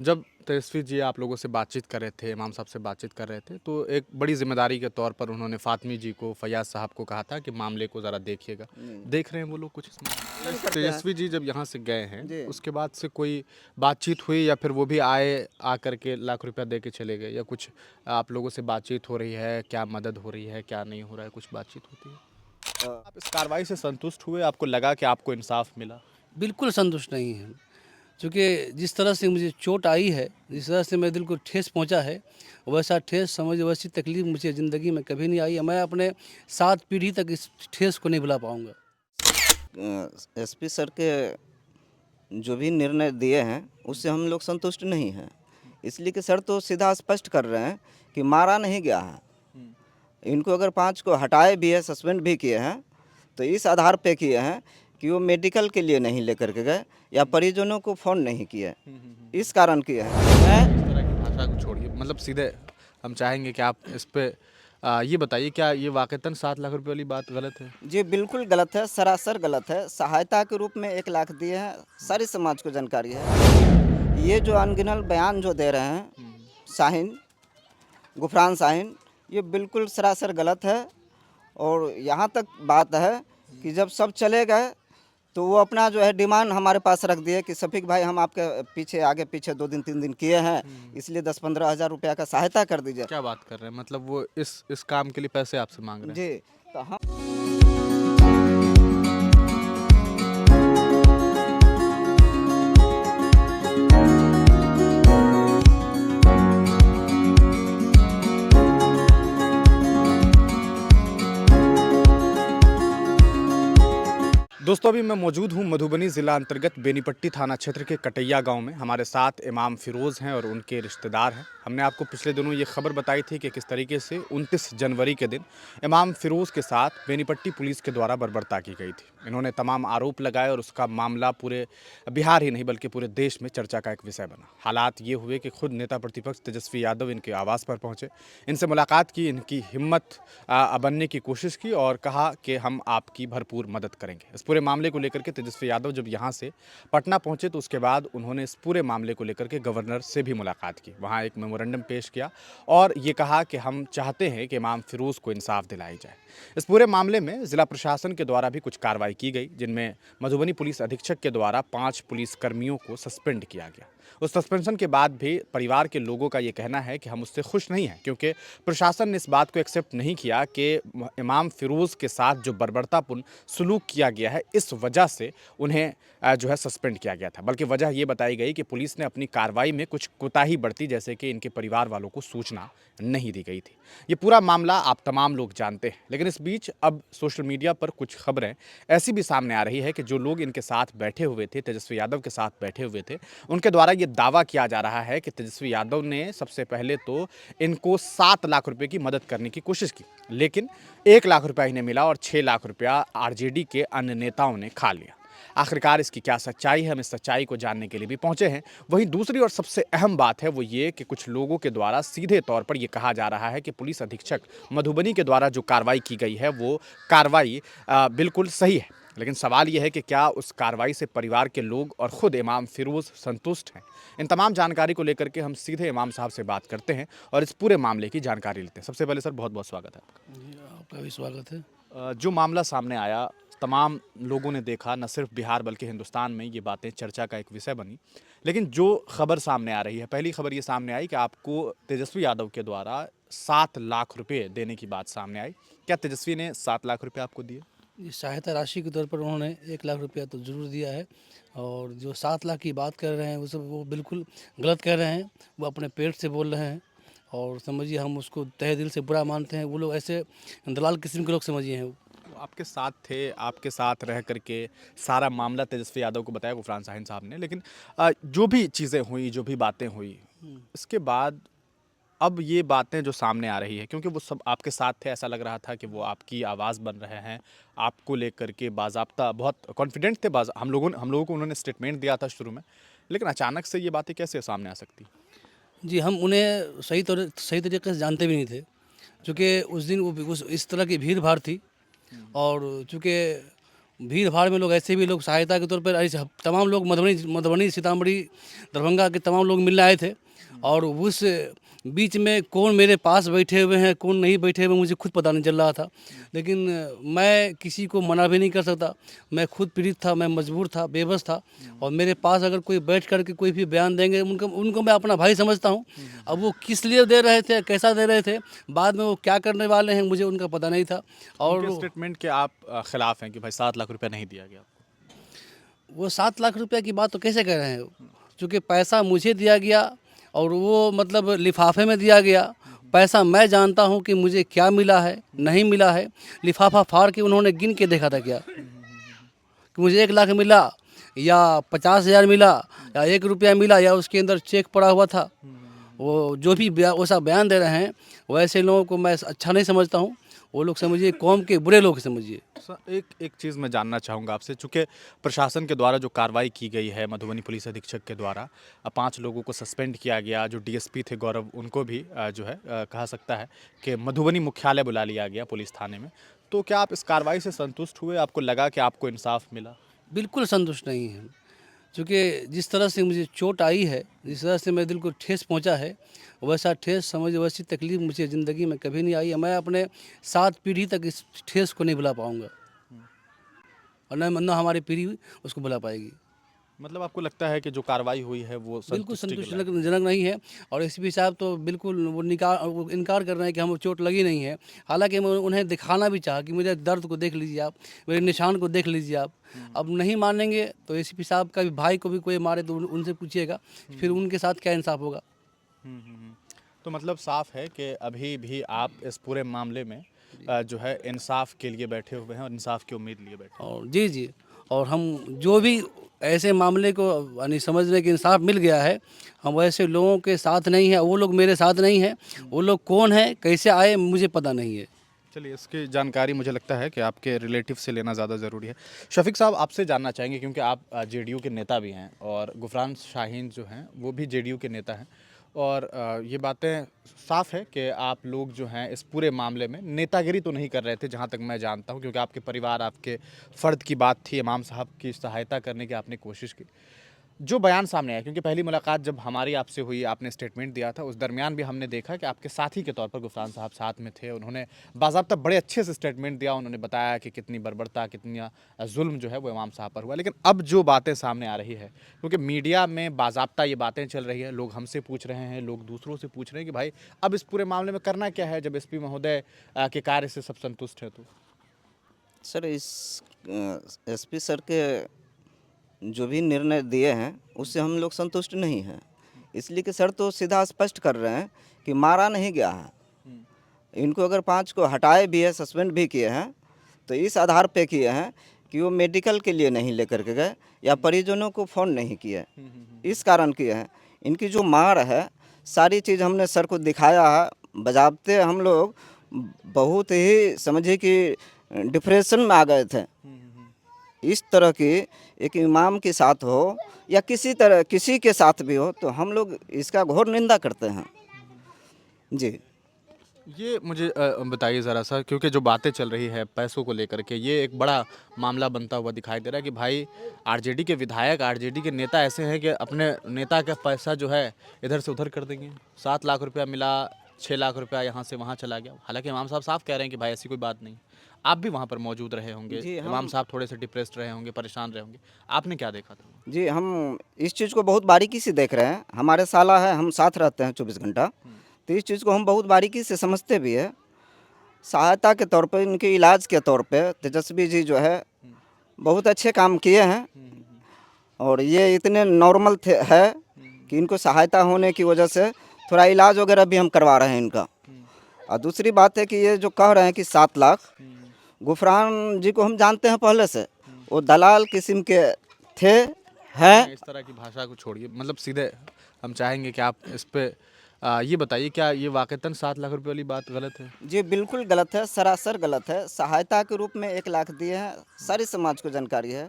जब तेजस्वी जी आप लोगों से बातचीत कर रहे थे, इमाम साहब से बातचीत कर रहे थे, तो एक बड़ी ज़िम्मेदारी के तौर पर उन्होंने फ़ातमी जी को, फ़ैयाज़ साहब को कहा था कि मामले को ज़रा देखिएगा। नहीं, देख रहे हैं वो लोग कुछ इस मामले नहीं इस करते हैं। तेजस्वी जी जब यहाँ से गए हैं, जी। उसके बाद से कोई बातचीत हुई या फिर वो भी आए, आकर के लाख रुपया दे के चले गए या कुछ आप लोगों से बातचीत हो रही है, क्या मदद हो रही है, क्या नहीं हो रहा है, कुछ बातचीत होती है? अ, आप इस कार्रवाई से संतुष्ट हुए? आपको लगा कि आपको इंसाफ़ मिला? बिल्कुल संतुष्ट नहीं हैं, चूँकि जिस तरह से मुझे चोट आई है, जिस तरह से मेरे दिल को ठेस पहुँचा है, वैसा ठेस समझ वैसी तकलीफ़ मुझे ज़िंदगी में कभी नहीं आई है। मैं अपने 7 पीढ़ी तक इस ठेस को नहीं भुला पाऊँगा। एसपी सर के जो भी निर्णय दिए हैं, उससे हम लोग संतुष्ट नहीं हैं। इसलिए कि सर तो सीधा स्पष्ट कर रहे हैं कि मारा नहीं गया है। इनको अगर 5 को हटाए भी है, सस्पेंड भी किए हैं, तो इस आधार पे किए हैं कि वो मेडिकल के लिए नहीं लेकर के गए या परिजनों को फ़ोन नहीं किए। इस कारण किए हैं। इस तरह की भाषा को छोड़िए, मतलब सीधे हम चाहेंगे कि आप इस पे ये बताइए, क्या ये वाक़ईतन 7 लाख रुपए वाली बात गलत है? जी, बिल्कुल गलत है, सरासर गलत है। सहायता के रूप में 1 लाख दिए हैं, सारे समाज को जानकारी है। ये जो अनगिनत बयान जो दे रहे हैं, शाहीन, गुफरान शाहीन, ये बिल्कुल सरासर गलत है। और यहाँ तक बात है कि जब सब चले गए, तो वो अपना जो है डिमांड हमारे पास रख दिए कि शफीक भाई हम आपके पीछे आगे पीछे 2 दिन 3 दिन किए हैं, इसलिए 10-15 हज़ार रुपया का सहायता कर दीजिए। क्या बात कर रहे हैं? मतलब वो इस काम के लिए पैसे आपसे माँग रहे हैं? जी, तो हम दोस्तों, अभी मैं मौजूद हूँ मधुबनी ज़िला अंतर्गत बेनीपट्टी थाना क्षेत्र के कटैया गांव में। हमारे साथ इमाम फिरोज़ हैं और उनके रिश्तेदार हैं। हमने आपको पिछले दिनों ये खबर बताई थी कि किस तरीके से 29 जनवरी के दिन इमाम फिरोज़ के साथ बेनीपट्टी पुलिस के द्वारा बर्बरता की गई थी। इन्होंने तमाम आरोप लगाए और उसका मामला पूरे बिहार ही नहीं बल्कि पूरे देश में चर्चा का एक विषय बना। हालात ये हुए कि खुद नेता प्रतिपक्ष तेजस्वी यादव इनके आवास पर पहुँचे, इनसे मुलाकात की, इनकी हिम्मत बनने की कोशिश की और कहा कि हम आपकी भरपूर मदद करेंगे। इस पूरे मामले को लेकर के तेजस्वी यादव जब यहाँ से पटना पहुँचे तो उसके बाद उन्होंने इस पूरे मामले को लेकर के गवर्नर से भी मुलाकात की, वहाँ एक मेमोरेंडम पेश किया और ये कहा कि हम चाहते हैं कि इमाम फिरोज़ को इंसाफ दिलाई जाए। इस पूरे मामले में जिला प्रशासन के द्वारा भी कुछ कार्रवाई की गई, जिनमें मधुबनी पुलिस अधीक्षक के द्वारा 5 पुलिस कर्मियों को सस्पेंड किया गया। उस सस्पेंशन के बाद भी परिवार के लोगों का ये कहना है कि हम उससे खुश नहीं हैं, क्योंकि प्रशासन ने इस बात को एक्सेप्ट नहीं किया कि इमाम फिरोज़ के साथ जो बर्बरतापूर्ण सलूक किया गया है, इस वजह से उन्हें जो है सस्पेंड किया गया था। बल्कि वजह ये बताई गई कि पुलिस ने अपनी कार्रवाई में कुछ कोताही बरती, जैसे कि इनके परिवार वालों को सूचना नहीं दी गई थी। ये पूरा मामला आप तमाम लोग जानते हैं, लेकिन इस बीच अब सोशल मीडिया पर कुछ खबरें ऐसी भी सामने आ रही है कि जो लोग इनके साथ बैठे हुए थे, तेजस्वी यादव के साथ बैठे हुए थे, उनके द्वारा ये दावा किया जा रहा है कि तेजस्वी यादव ने सबसे पहले तो इनको 7 लाख रुपए की मदद करने की कोशिश की, लेकिन 1 लाख रुपया इन्हें मिला और 6 लाख रुपया आरजेडी के अन्य नेताओं ने खा लिया। आखिरकार इसकी क्या सच्चाई है, हम इस सच्चाई को जानने के लिए भी पहुंचे हैं। वहीं दूसरी और सबसे अहम बात है वो ये कि कुछ लोगों के द्वारा सीधे तौर पर यह कहा जा रहा है कि पुलिस अधीक्षक मधुबनी के द्वारा जो कार्रवाई की गई है वो कार्रवाई बिल्कुल सही है। लेकिन सवाल यह है कि क्या उस कार्रवाई से परिवार के लोग और ख़ुद इमाम फिरोज़ संतुष्ट हैं? इन तमाम जानकारी को लेकर के हम सीधे इमाम साहब से बात करते हैं और इस पूरे मामले की जानकारी लेते हैं। सबसे पहले सर, बहुत बहुत स्वागत है आपका। जी, आपका भी स्वागत है। जो मामला सामने आया, तमाम लोगों ने देखा, न सिर्फ बिहार बल्कि हिंदुस्तान में ये बातें चर्चा का एक विषय बनी। लेकिन जो खबर सामने आ रही है, पहली खबर ये सामने आई कि आपको तेजस्वी यादव के द्वारा 7 लाख रुपए देने की बात सामने आई। क्या तेजस्वी ने 7 लाख रुपए आपको दिए? ये सहायता राशि के तौर पर उन्होंने 1 लाख रुपया तो ज़रूर दिया है। और जो 7 लाख की बात कर रहे हैं, वो बिल्कुल गलत कह रहे हैं। वो अपने पेट से बोल रहे हैं और समझिए हम उसको तहे दिल से बुरा मानते हैं। वो लोग ऐसे दलाल किस्म के लोग समझिए हैं। वो आपके साथ थे, आपके साथ रह करके सारा मामला तेजस्वी यादव को बताया गुफरान शाहीन साहब ने। लेकिन जो भी चीज़ें हुई, जो भी बातें हुई, इसके बाद अब ये बातें जो सामने आ रही है, क्योंकि वो सब आपके साथ थे, ऐसा लग रहा था कि वो आपकी आवाज़ बन रहे हैं, आपको लेकर के बाज़ाब्ता बहुत कॉन्फिडेंट थे। हम लोगों को उन्होंने स्टेटमेंट दिया था शुरू में, लेकिन अचानक से ये बातें कैसे सामने आ सकती? जी, हम उन्हें सही तरीके से जानते भी नहीं थे, चूँकि उस दिन वो उस इस तरह की भीड़-भाड़ थी। और चूँकि भीड़ भाड़ में लोग ऐसे भी लोग सहायता के तौर पर ऐसे तमाम लोग मधुबनी सीतामढ़ी दरभंगा के तमाम लोग मिलने आए थे। और उस बीच में कौन मेरे पास बैठे हुए हैं कौन नहीं बैठे हुए मुझे खुद पता नहीं चल रहा था। लेकिन मैं किसी को मना भी नहीं कर सकता। मैं खुद पीड़ित था, मैं मजबूर था, बेबस था। और मेरे पास अगर कोई बैठ कर के कोई भी बयान देंगे उनको मैं अपना भाई समझता हूँ। अब वो किस लिए दे रहे थे, कैसा दे रहे थे, बाद में वो क्या करने वाले हैं मुझे उनका पता नहीं था। और उनके स्टेटमेंट के आप खिलाफ हैं कि भाई 7 लाख रुपया नहीं दिया गया आपको? वो 7 लाख रुपए की बात तो कैसे कह रहे हैं? क्योंकि पैसा मुझे दिया गया और वो मतलब लिफाफे में दिया गया। पैसा मैं जानता हूँ कि मुझे क्या मिला है नहीं मिला है। लिफाफा फाड़ के उन्होंने गिन के देखा था क्या कि मुझे 1 लाख मिला या 50,000 मिला या 1 रुपया मिला या उसके अंदर चेक पड़ा हुआ था। वो जो भी वैसा बयान दे रहे हैं वैसे लोगों को मैं अच्छा नहीं समझता हूँ। वो लोग समझिए कौम के बुरे लोग समझिए। सर एक चीज़ मैं जानना चाहूँगा आपसे, चूँकि प्रशासन के द्वारा जो कार्रवाई की गई है मधुबनी पुलिस अधीक्षक के द्वारा 5 लोगों को सस्पेंड किया गया। जो डीएसपी थे गौरव उनको भी जो है कहा सकता है कि मधुबनी मुख्यालय बुला लिया गया पुलिस थाने में। तो क्या आप इस कार्रवाई से संतुष्ट हुए? आपको लगा कि आपको इंसाफ मिला? बिल्कुल संतुष्ट नहीं है। क्योंकि जिस तरह से मुझे चोट आई है, जिस तरह से मेरे दिल को ठेस पहुंचा है, वैसा ठेस समझ वैसी तकलीफ़ मुझे ज़िंदगी में कभी नहीं आई है। मैं अपने 7 पीढ़ी तक इस ठेस को नहीं भुला पाऊंगा और न हमारी पीढ़ी उसको भुला पाएगी। मतलब आपको लगता है कि जो कार्रवाई हुई है वो बिल्कुल संतुष्टि के लायक? संतुष्टिजनक नहीं है। और एसपी साहब तो बिल्कुल वो इनकार कर रहे हैं कि हमें चोट लगी नहीं है। हालांकि मैं उन्हें दिखाना भी चाहा कि मेरे दर्द को देख लीजिए आप, मेरे निशान को देख लीजिए आप। अब नहीं मानेंगे तो एसपी साहब का भी भाई को भी कोई मारे तो उनसे पूछिएगा, फिर उनके साथ क्या इंसाफ होगा। तो मतलब साफ है कि अभी भी आप इस पूरे मामले में जो है इंसाफ के लिए बैठे हुए हैं और इंसाफ की उम्मीद लिए बैठे हैं। और जी और हम जो भी ऐसे मामले को यानी समझ रहे कि इंसाफ मिल गया है, हम वैसे लोगों के साथ नहीं हैं। वो लोग मेरे साथ नहीं हैं। वो लोग कौन है कैसे आए मुझे पता नहीं है। चलिए, इसकी जानकारी मुझे लगता है कि आपके रिलेटिव से लेना ज़्यादा ज़रूरी है। शफीक साहब, आपसे जानना चाहेंगे क्योंकि आप जेडीयू के नेता भी हैं और गुफरान शाहीन जो हैं वो भी जेडीयू के नेता हैं। और ये बातें साफ़ है कि आप लोग जो हैं इस पूरे मामले में नेतागिरी तो नहीं कर रहे थे जहाँ तक मैं जानता हूँ, क्योंकि आपके परिवार, आपके फ़र्द की बात थी। इमाम साहब की सहायता करने की आपने कोशिश की। जो बयान सामने आया, क्योंकि पहली मुलाकात जब हमारी आपसे हुई, आपने स्टेटमेंट दिया था, उस दरमियान भी हमने देखा कि आपके साथी के तौर पर गुफरान साहब साथ में थे। उन्होंने बाज़ाब्ता बड़े अच्छे से स्टेटमेंट दिया। उन्होंने बताया कि कितनी बर्बरता, कितना जुल्म जो है वो इमाम साहब पर हुआ। लेकिन अब जो बातें सामने आ रही है, क्योंकि मीडिया में बाज़ाब्ता ये बातें चल रही है, लोग हमसे पूछ रहे हैं, लोग दूसरों से पूछ रहे हैं कि भाई अब इस पूरे मामले में करना क्या है, जब एसपी महोदय के कार्य से सब संतुष्ट हैं तो? सर, इस एसपी सर के जो भी निर्णय दिए हैं उससे हम लोग संतुष्ट नहीं हैं। इसलिए कि सर तो सीधा स्पष्ट कर रहे हैं कि मारा नहीं गया है। इनको अगर 5 को हटाए भी है, सस्पेंड भी किए हैं, तो इस आधार पे किए हैं कि वो मेडिकल के लिए नहीं लेकर के गए या परिजनों को फ़ोन नहीं किए, इस कारण किए हैं। इनकी जो मार है सारी चीज़ हमने सर को दिखाया है। बजाबते हम लोग बहुत ही समझिए कि डिप्रेशन में आ गए थे। इस तरह की एक इमाम के साथ हो या किसी के साथ भी हो, तो हम लोग इसका घोर निंदा करते हैं। जी, ये मुझे बताइए ज़रा सा, क्योंकि जो बातें चल रही है पैसों को लेकर के, ये एक बड़ा मामला बनता हुआ दिखाई दे रहा है कि भाई आरजेडी के विधायक, आरजेडी के नेता ऐसे हैं कि अपने नेता का पैसा जो है इधर से उधर कर देंगे। 7 लाख रुपया मिला, 6 लाख रुपया यहाँ से वहाँ चला गया। हालांकि इमाम साहब साफ कह रहे हैं कि भाई ऐसी कोई बात नहीं। आप भी वहाँ पर मौजूद रहे होंगे, जी, इमाम साहब थोड़े से डिप्रेस्ड रहे होंगे, परेशान रहे होंगे। आपने क्या देखा था? जी, हम इस चीज़ को बहुत बारीकी से देख रहे हैं। हमारे साला है, हम साथ रहते हैं 24 घंटा, तो इस चीज़ को हम बहुत बारीकी से समझते भी है। सहायता के तौर पे, इनके इलाज के तौर पे तेजस्वी जी जो है बहुत अच्छे काम किए हैं। और ये इतने नॉर्मल है कि इनको सहायता होने की वजह से थोड़ा इलाज वगैरह भी हम करवा रहे हैं इनका। और दूसरी बात है कि ये जो कह रहे हैं कि 7 लाख, गुफरान जी को हम जानते हैं पहले से, वो दलाल किस्म के थे हैं। इस तरह की भाषा को छोड़िए, मतलब सीधे हम चाहेंगे कि आप इस पे ये बताइए, क्या ये वाकईतन 7 लाख रुपए वाली बात गलत है? जी बिल्कुल गलत है, सरासर गलत है। सहायता के रूप में 1 लाख दिए हैं, सारी समाज को जानकारी है।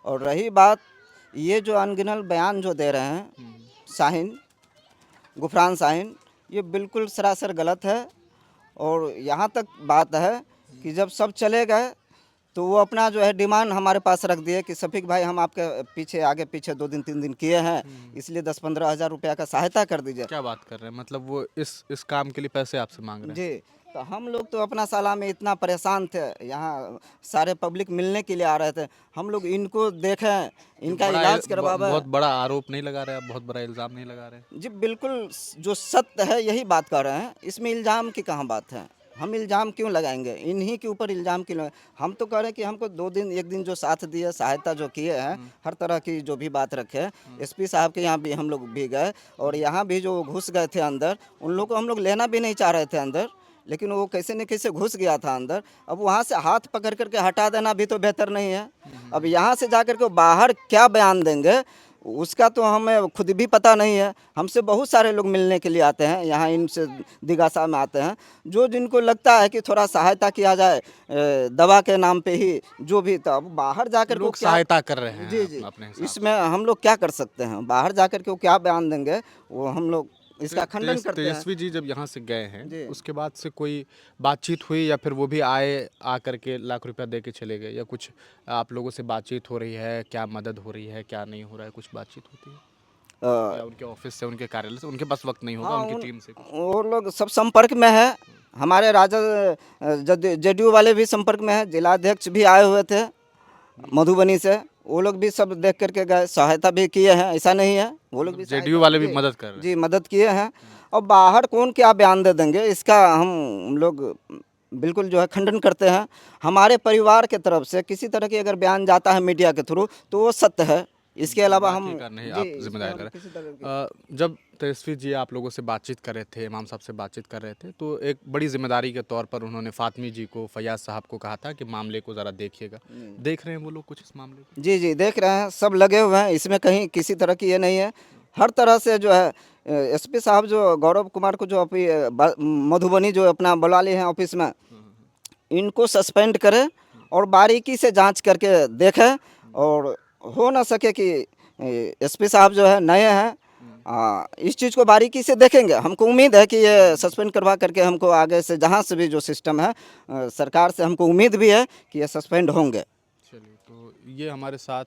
और रही बात ये जो अनगिनल बयान जो दे रहे हैं शाहीन, गुफरान शाहीन, ये बिल्कुल सरासर गलत है। और यहाँ तक बात है कि जब सब चले गए तो वो अपना जो है डिमांड हमारे पास रख दिए कि शफीक भाई हम आपके पीछे आगे पीछे 2 दिन 3 दिन किए हैं, इसलिए 10-15 हज़ार रुपया का सहायता कर दीजिए। क्या बात कर रहे हैं, मतलब वो इस काम के लिए पैसे आपसे मांग रहे हैं? जी, तो हम लोग तो अपना साला में इतना परेशान थे, यहाँ सारे पब्लिक मिलने के लिए आ रहे थे, हम लोग इनको देखें, इनका बड़ा इलाज करवावें। बहुत बड़ा आरोप नहीं लगा रहे आप, बहुत बड़ा इल्ज़ाम नहीं लगा रहे? जी बिल्कुल, जो सत्य है यही बात कर रहे हैं, इसमें इल्ज़ाम की कहाँ बात है। हम इल्ज़ाम क्यों लगाएंगे, इन्हीं के ऊपर इल्ज़ाम क्यों लगाएं। हम तो कह रहे हैं कि हमको 2 दिन 1 दिन जो साथ दिए, सहायता जो किए हैं, हर तरह की जो भी बात रखे, एसपी साहब के यहाँ भी हम लोग भी गए और यहाँ भी जो घुस गए थे अंदर, उन लोग को हम लोग लेना भी नहीं चाह रहे थे अंदर, लेकिन वो कैसे न कैसे घुस गया था अंदर। अब वहाँ से हाथ पकड़ करके हटा देना भी तो बेहतर नहीं है। अब यहाँ से जा कर के बाहर क्या बयान देंगे, उसका तो हमें खुद भी पता नहीं है। हमसे बहुत सारे लोग मिलने के लिए आते हैं, यहाँ इनसे दिगासा में आते हैं, जो जिनको लगता है कि थोड़ा सहायता किया जाए दवा के नाम पे ही, जो भी। तो अब बाहर जाकर लोग को क्या, सहायता कर रहे हैं जी जी, अपने हिसाब से। इसमें हम लोग क्या कर सकते हैं, बाहर जाकर के वो क्या बयान देंगे, वो हम लोग इसका खंडन करते हैं। तेजस्वी जी जब यहाँ से गए जी। हैं, उसके बाद से कोई बातचीत हुई या फिर वो भी आए, आ करके लाख रुपया दे के चले गए, या कुछ आप लोगों से बातचीत हो रही है, क्या मदद हो रही है, क्या नहीं हो रहा है, कुछ बातचीत होती है? या उनके ऑफिस से, उनके कार्यालय से, उनके पास वक्त नहीं होगा, हाँ, उनकी टीम से? वो लोग सब संपर्क में है, हमारे राजद जेडीयू वाले भी संपर्क में है, जिलाध्यक्ष भी आए हुए थे मधुबनी से, वो लोग भी सब देख करके गए, सहायता भी किए हैं, ऐसा नहीं है। वो लोग भी जेडीयू वाले भी जी, मदद कर रहे हैं? जी मदद किए हैं। और बाहर कौन क्या बयान दे देंगे, इसका हम लोग बिल्कुल जो है खंडन करते हैं। हमारे परिवार के तरफ से किसी तरह की अगर बयान जाता है मीडिया के थ्रू तो वो सत्य है, इसके अलावा हम बाकी का नहीं, जी, आप इसमें जिम्मेदारी हम ले रहे किसी तरह की हैं। जब तेजस्वी जी आप लोगों से बातचीत कर रहे थे, इमाम साहब से बातचीत कर रहे थे, तो एक बड़ी जिम्मेदारी के तौर पर उन्होंने फातमी जी को, फैयाज साहब को कहा था कि मामले को ज़रा देखिएगा। देख रहे हैं वो लोग कुछ इस मामले को? जी जी देख रहे हैं, सब लगे हुए हैं, इसमें कहीं किसी तरह की ये नहीं है। हर तरह से जो है एसपी साहब जो गौरव कुमार को जो अभी मधुबनी जो अपना बुला लिए हैं ऑफिस में, इनको सस्पेंड करें और बारीकी से जांच करके देखें। और हो ना सके कि एसपी साहब जो है नए हैं, इस चीज़ को बारीकी से देखेंगे। हमको उम्मीद है कि ये सस्पेंड करवा करके हमको आगे से जहाँ से भी जो सिस्टम है, सरकार से हमको उम्मीद भी है कि ये सस्पेंड होंगे। चलिए, तो ये हमारे साथ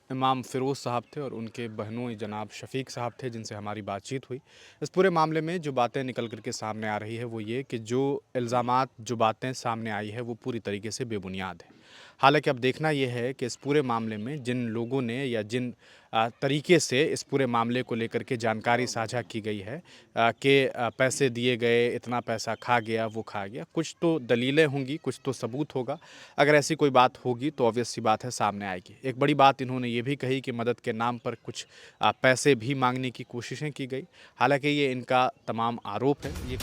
इमाम फ़िरोज़ साहब थे और उनके बहनोई जनाब शफ़ीक साहब थे, जिनसे हमारी बातचीत हुई। इस पूरे मामले में जो बातें निकल कर के सामने आ रही है वो ये कि जो इल्ज़ामात, जो बातें सामने आई है वो पूरी तरीके से बेबुनियाद है। हालांकि अब देखना ये है कि इस पूरे मामले में जिन लोगों ने या जिन तरीके से इस पूरे मामले को लेकर के जानकारी साझा की गई है कि पैसे दिए गए, इतना पैसा खा गया, वो खा गया, कुछ तो दलीलें होंगी, कुछ तो सबूत होगा। अगर ऐसी कोई बात होगी तो ऑब्वियस सी बात है सामने आएगी। एक बड़ी बात इन्होंने ये भी कही कि मदद के नाम पर कुछ पैसे भी मांगने की कोशिशें की गई। हालांकि ये इनका तमाम आरोप है। ये